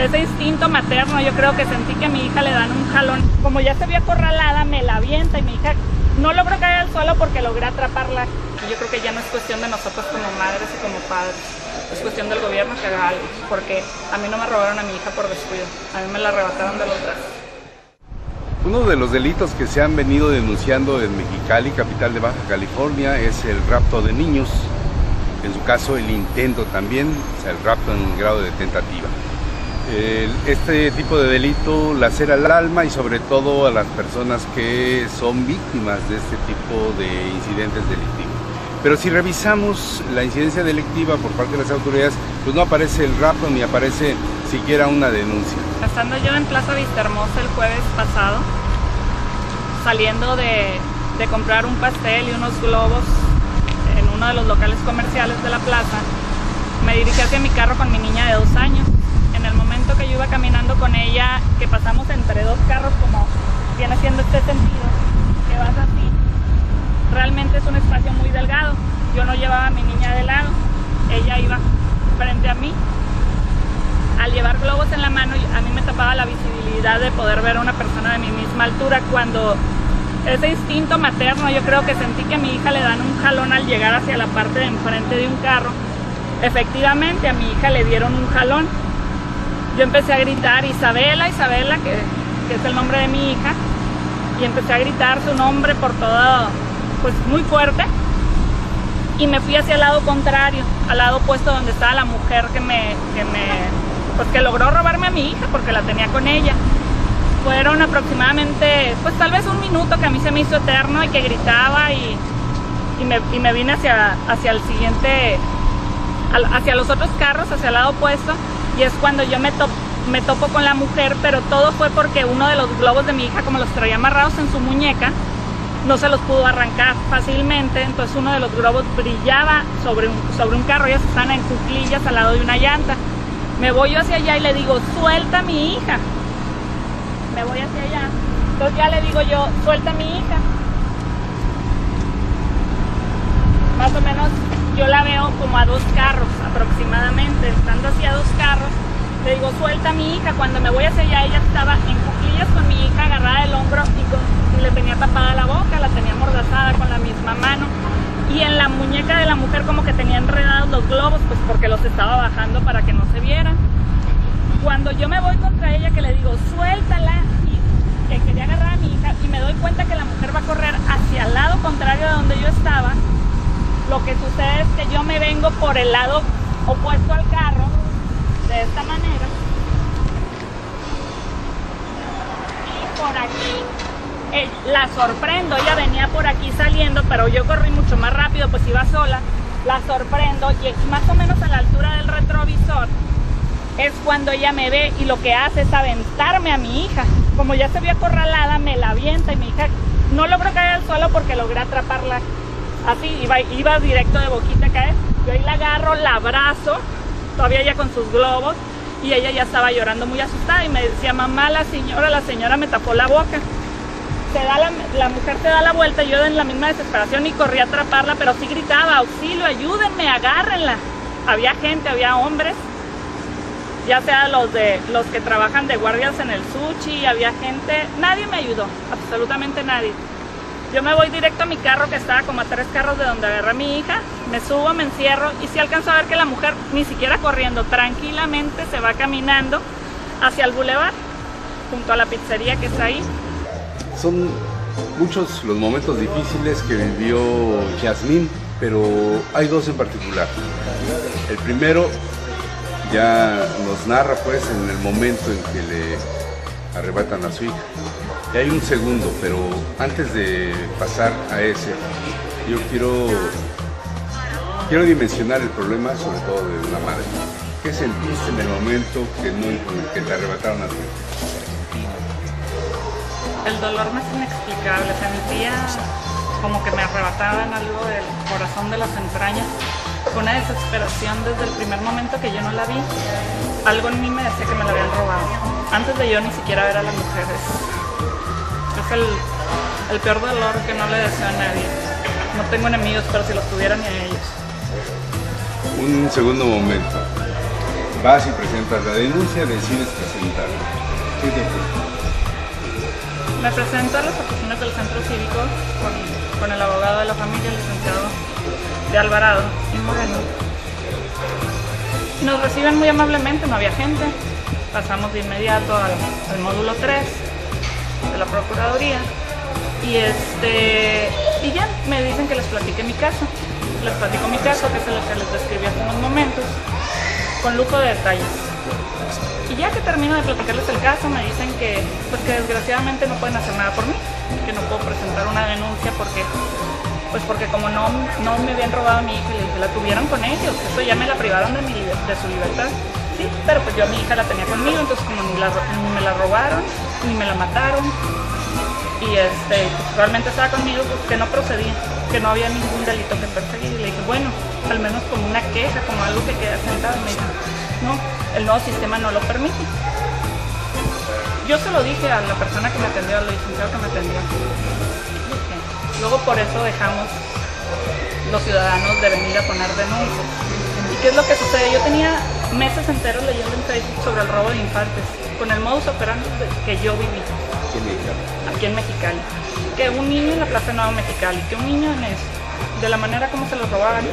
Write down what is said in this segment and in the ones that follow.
ese instinto materno, yo creo que sentí que a mi hija le dan un jalón. Como ya se vio acorralada, me la avienta y mi hija no logró caer al suelo porque logré atraparla. Y yo creo que ya no es cuestión de nosotros como madres y como padres, es cuestión del gobierno que haga algo, porque a mí no me robaron a mi hija por descuido, a mí me la arrebataron de los brazos. Uno de los delitos que se han venido denunciando en Mexicali, capital de Baja California, es el rapto de niños. En su caso, el intento también, o sea, el rapto en grado de tentativa. Este tipo de delito lacera el alma y sobre todo a las personas que son víctimas de este tipo de incidentes delictivos. Pero si revisamos la incidencia delictiva por parte de las autoridades, pues no aparece el rapto ni aparece siquiera una denuncia. Estando yo en Plaza Vistahermosa el jueves pasado, saliendo de comprar un pastel y unos globos en uno de los locales comerciales de la plaza, me dirigí hacia mi carro con mi niña de 2 años. En el momento que yo iba caminando con ella, que pasamos entre 2 carros, como viene siendo este sentido, que vas así, realmente es un espacio muy delgado. Yo no llevaba a mi niña de lado, ella iba frente a mí. Al llevar globos en la mano, a mí me tapaba la visibilidad de poder ver a una persona de mi misma altura, cuando ese instinto materno, yo creo que sentí que a mi hija le dan un jalón al llegar hacia la parte de enfrente de un carro. Efectivamente, a mi hija le dieron un jalón. Yo empecé a gritar, Isabela, Isabela, que es el nombre de mi hija, y empecé a gritar su nombre por todo, pues muy fuerte, y me fui hacia el lado contrario, al lado opuesto donde estaba la mujer que logró robarme a mi hija porque la tenía con ella. Fueron aproximadamente, pues tal vez 1 minuto que a mí se me hizo eterno y que gritaba y me vine hacia el siguiente, hacia los otros carros, hacia el lado opuesto, y es cuando yo me topo con la mujer, pero todo fue porque uno de los globos de mi hija, como los traía amarrados en su muñeca, no se los pudo arrancar fácilmente, entonces uno de los globos brillaba sobre un carro, ellas están en cuclillas al lado de una llanta. Me voy yo hacia allá y le digo, suelta a mi hija. Me voy hacia allá, entonces ya le digo yo, suelta a mi hija. Más o menos yo la veo como a 2 carros aproximadamente, estando hacia 2 carros, le digo, suelta a mi hija. Cuando me voy hacia allá, ella estaba en cuclillas con mi hija, agarrada del hombro y le tenía tapada la boca, la tenía amordazada con la misma mano. Y en la muñeca de la mujer como que tenía enredados los globos, pues porque los estaba bajando para que no se vieran. Cuando yo me voy contra ella, que le digo, suéltala, y que quería agarrar a mi hija, y me doy cuenta que la mujer va a correr hacia el lado contrario de donde yo estaba, lo que sucede es que yo me vengo por el lado opuesto al carro, de esta manera, y por aquí la sorprendo. Ella venía por aquí saliendo, pero yo corrí mucho más rápido, pues iba sola. La sorprendo y más o menos a la altura del retrovisor es cuando ella me ve, y lo que hace es aventarme a mi hija. Como ya se vio acorralada, me la avienta y mi hija no logró caer al suelo porque logré atraparla. Así, iba directo de boquita a caer. Yo ahí la agarro, la abrazo, todavía ella con sus globos, y ella ya estaba llorando muy asustada y me decía, mamá, la señora me tapó la boca. La mujer se da la vuelta, yo en la misma desesperación y corrí a atraparla, pero sí gritaba, auxilio, ayúdenme, agárrenla. Había gente, había hombres, ya sea los que trabajan de guardias en el sushi, había gente, nadie me ayudó, absolutamente nadie. Yo me voy directo a mi carro, que estaba como a 3 carros de donde agarré a mi hija, me subo, me encierro, y sí alcanzo a ver que la mujer, ni siquiera corriendo, tranquilamente se va caminando hacia el bulevar, junto a la pizzería que está ahí. Son muchos los momentos difíciles que vivió Yasmín, pero hay 2 en particular. El primero ya nos narra pues en el momento en que le arrebatan a su hija. Y hay un segundo, pero antes de pasar a ese, yo quiero dimensionar el problema, sobre todo de una madre. ¿Qué sentiste en el momento que te arrebataron a tu hija? El dolor me es inexplicable, sentía como que me arrebataban algo del corazón, de las entrañas, con una desesperación desde el primer momento que yo no la vi. Algo en mí me decía que me la habían robado, antes de yo ni siquiera ver a la mujer. Es el peor dolor que no le deseo a nadie. No tengo enemigos, pero si los tuviera, ni a ellos. Un segundo momento. Vas y presentas la denuncia, decides presentarla. ¿Qué te ocurre? Me presento a las oficinas del centro cívico con el abogado de la familia, el licenciado de Alvarado y Moreno. Nos reciben muy amablemente, no había gente. Pasamos de inmediato al módulo 3 de la Procuraduría y ya me dicen que les platique mi caso. Les platico mi caso, que es el que les describí hace unos momentos, con lujo de detalles. Y ya que termino de platicarles el caso, me dicen que desgraciadamente no pueden hacer nada por mí, que no puedo presentar una denuncia porque como no me habían robado a mi hija, y les dije, la tuvieron con ellos, eso ya me la privaron de su libertad. Sí, pero pues yo a mi hija la tenía conmigo, entonces como ni me la robaron, ni me la mataron, y pues realmente estaba conmigo, pues que no procedía, que no había ningún delito que perseguir. Y le dije, bueno, al menos como una queja, como algo que queda sentado. Y me dijo, no, el nuevo sistema no lo permite. Yo se lo dije a la persona que me atendió, al licenciado que me atendió. Luego por eso dejamos los ciudadanos de venir a poner denuncias. ¿Y qué es lo que sucede? Yo tenía meses enteros leyendo en Facebook sobre el robo de infantes, con el modus operandi que yo viví aquí en Mexicali. Que un niño en la Plaza Nueva Mexicali, que un niño en eso, de la manera como se los robaban,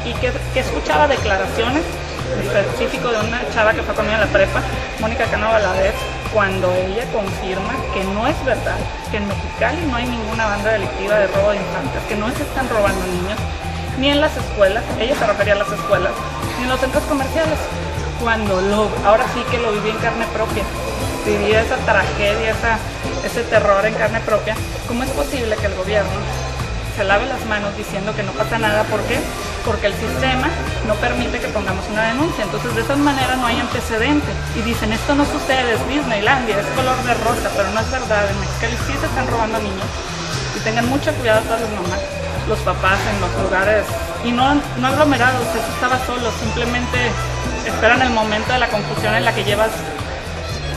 y que escuchaba declaraciones en específico de una chava que fue conmigo en la prepa, Mónica Cano Valadez, cuando ella confirma que no es verdad, que en Mexicali no hay ninguna banda delictiva de robo de infantes, que no se están robando niños, ni en las escuelas, ella se refería a las escuelas, ni en los centros comerciales, cuando ahora sí que lo viví en carne propia, viví esa tragedia, ese terror en carne propia. ¿Cómo es posible que el gobierno se lave las manos diciendo que no pasa nada? ¿Por qué? Porque el sistema no permite que pongamos una denuncia. Entonces de esa manera no hay antecedente. Y dicen, esto no sucede, es Disneylandia, es color de rosa, pero no es verdad. En Mexicali sí se están robando niños. Y tengan mucho cuidado todas las mamás, los papás en los lugares. Y no aglomerados, eso estaba solo. Simplemente esperan el momento de la confusión en la que llevas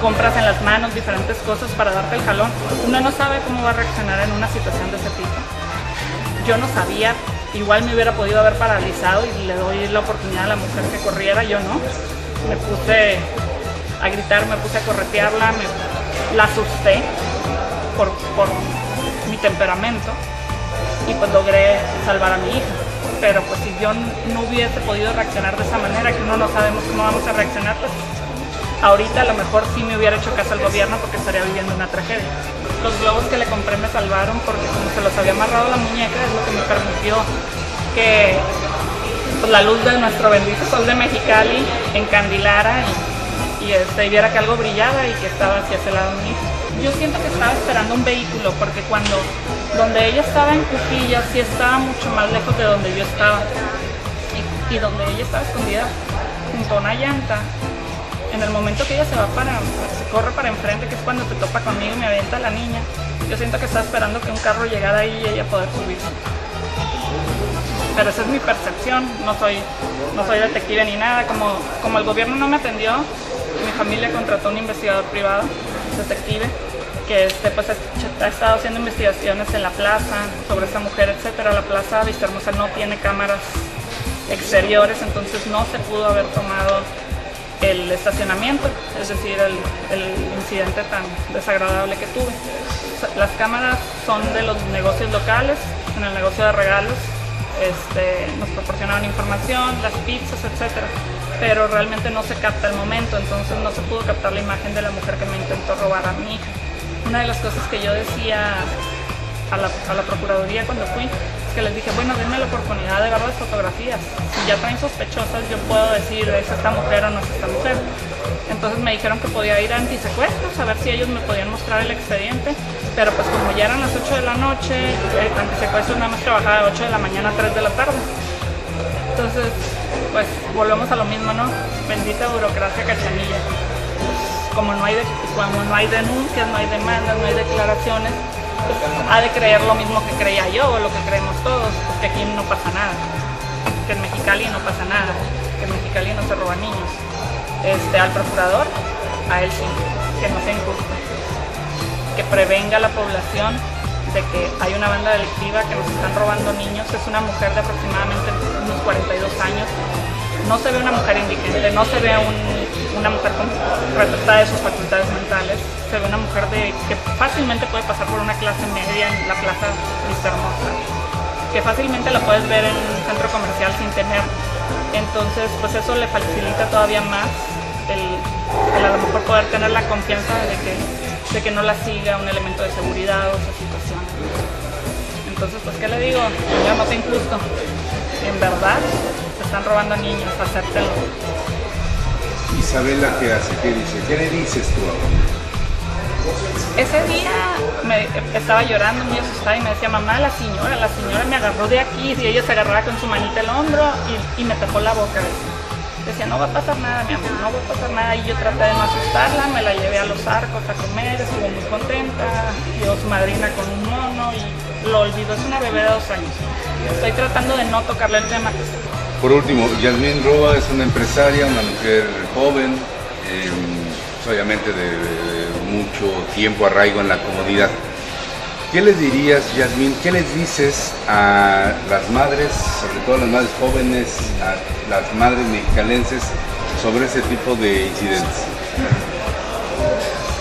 compras en las manos, diferentes cosas para darte el jalón. Uno no sabe cómo va a reaccionar en una situación de ese tipo. Yo no sabía, igual me hubiera podido haber paralizado y le doy la oportunidad a la mujer que corriera, yo no. Me puse a gritar, me puse a corretearla, la asusté por mi temperamento y pues logré salvar a mi hija. Pero pues si yo no hubiese podido reaccionar de esa manera, que uno no sabemos cómo vamos a reaccionar, pues ahorita a lo mejor sí me hubiera hecho caso al gobierno porque estaría viviendo una tragedia. Los globos que le compré me salvaron porque como se los había amarrado la muñeca es lo que me permitió que pues, la luz de nuestro bendito sol de Mexicali encandilara y viera que algo brillaba y que estaba hacia ese lado mi hija. Yo siento que estaba esperando un vehículo porque donde ella estaba en Cuquillas sí estaba mucho más lejos de donde yo estaba y donde ella estaba escondida junto a una llanta. En el momento que ella se corre para enfrente, que es cuando te topa conmigo y me avienta la niña, yo siento que está esperando que un carro llegara ahí y ella poder subir. Pero esa es mi percepción, no soy detective ni nada. Como el gobierno no me atendió, mi familia contrató un investigador privado, detective, que pues ha estado haciendo investigaciones en la plaza sobre esa mujer, etcétera. La plaza Vistahermosa no tiene cámaras exteriores, entonces no se pudo haber tomado el estacionamiento, es decir, el incidente tan desagradable que tuve. Las cámaras son de los negocios locales, en el negocio de regalos, nos proporcionaron información, las pizzas, etcétera, pero realmente no se capta el momento, entonces no se pudo captar la imagen de la mujer que me intentó robar a mi hija. Una de las cosas que yo decía a la Procuraduría cuando fui, es que les dije, bueno, denme la oportunidad de ver las fotografías. Si ya traen sospechosas, yo puedo decir, ¿es esta mujer o no es esta mujer? Entonces me dijeron que podía ir a antisecuestros, a ver si ellos me podían mostrar el expediente, pero pues como ya eran las 8 de la noche, antisecuestros nada más trabajaba de 8 de la mañana a 3 de la tarde. Entonces, pues volvemos a lo mismo, ¿no? Bendita burocracia cachanilla. Como no hay denuncias, no hay demandas, no hay declaraciones, pues, ha de creer lo mismo que creía yo o lo que creemos todos, pues, que aquí no pasa nada, que en Mexicali no pasa nada, que en Mexicali no se roban niños. Al procurador, a él sí, que no sea injusto, que prevenga a la población de que hay una banda delictiva que nos están robando niños. Es una mujer de aproximadamente unos 42 años, no se ve una mujer indigente, no se ve una mujer retratada de sus facultades mentales, se ve una mujer que fácilmente puede pasar por una clase media en la plaza Vista Hermosa, que fácilmente la puedes ver en un centro comercial sin tener. Entonces, pues eso le facilita todavía más el a lo mejor poder tener la confianza de que no la siga un elemento de seguridad o esa situación. Entonces, pues, ¿qué le digo? Señor, no sea injusto. En verdad, se están robando niños, acéptenlo. Isabela, ¿qué hace? ¿Qué dice? ¿Qué le dices tú ahora? Ese día estaba llorando muy asustada y me decía, mamá, la señora me agarró de aquí, y ella se agarraba con su manita el hombro y me tapó la boca. Decía, no va a pasar nada, mi amor, no va a pasar nada. Y yo traté de no asustarla, me la llevé a Los Arcos a comer, estuvo muy contenta, dio su madrina con un mono y lo olvidó. Es una bebé de 2 años. Estoy tratando de no tocarle el tema. Por último, Yasmín Roa es una empresaria, una mujer joven, obviamente de mucho tiempo arraigo en la comunidad. ¿Qué les dirías, Yasmín? ¿Qué les dices a las madres, sobre todo a las madres jóvenes, a las madres mexicalenses, sobre ese tipo de incidentes?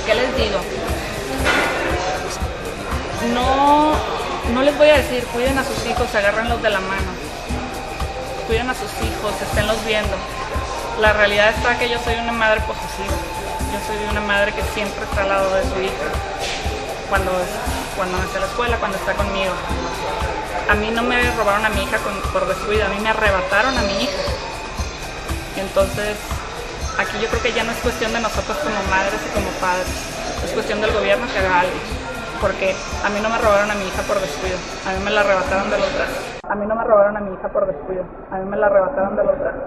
¿Qué les digo? No les voy a decir, cuiden a sus hijos, agárrenlos de la mano. Cuiden a sus hijos, esténlos viendo. La realidad está que yo soy una madre posesiva. Yo soy una madre que siempre está al lado de su hija. Cuando no está en la escuela, cuando está conmigo. A mí no me robaron a mi hija por descuido, a mí me arrebataron a mi hija. Entonces, aquí yo creo que ya no es cuestión de nosotros como madres y como padres, es cuestión del gobierno que haga algo. Porque a mí no me robaron a mi hija por descuido, a mí me la arrebataron de los brazos. A mí no me robaron a mi hija por descuido, a mí me la arrebataron de los brazos.